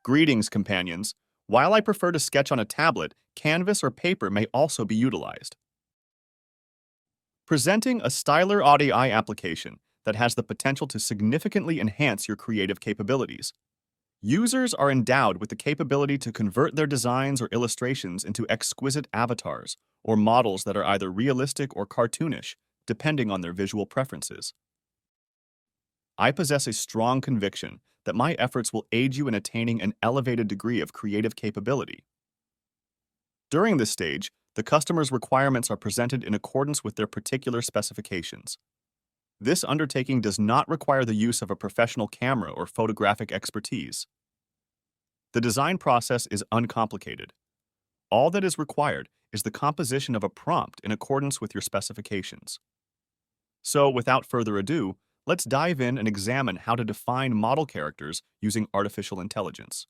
Greetings, companions. While I prefer to sketch on a tablet, canvas or paper may also be utilized. Presenting a Stylar.ai application that has the potential to significantly enhance your creative capabilities. Users are endowed with the capability to convert their designs or illustrations into exquisite avatars, or models that are either realistic or cartoonish, depending on their visual preferences. I possess a strong conviction that my efforts will aid you in attaining an elevated degree of creative capability. During this stage, the customer's requirements are presented in accordance with their particular specifications. This undertaking does not require the use of a professional camera or photographic expertise. The design process is uncomplicated. All that is required is the composition of a prompt in accordance with your specifications. So, without further ado, let's dive in and examine how to define model characters using artificial intelligence.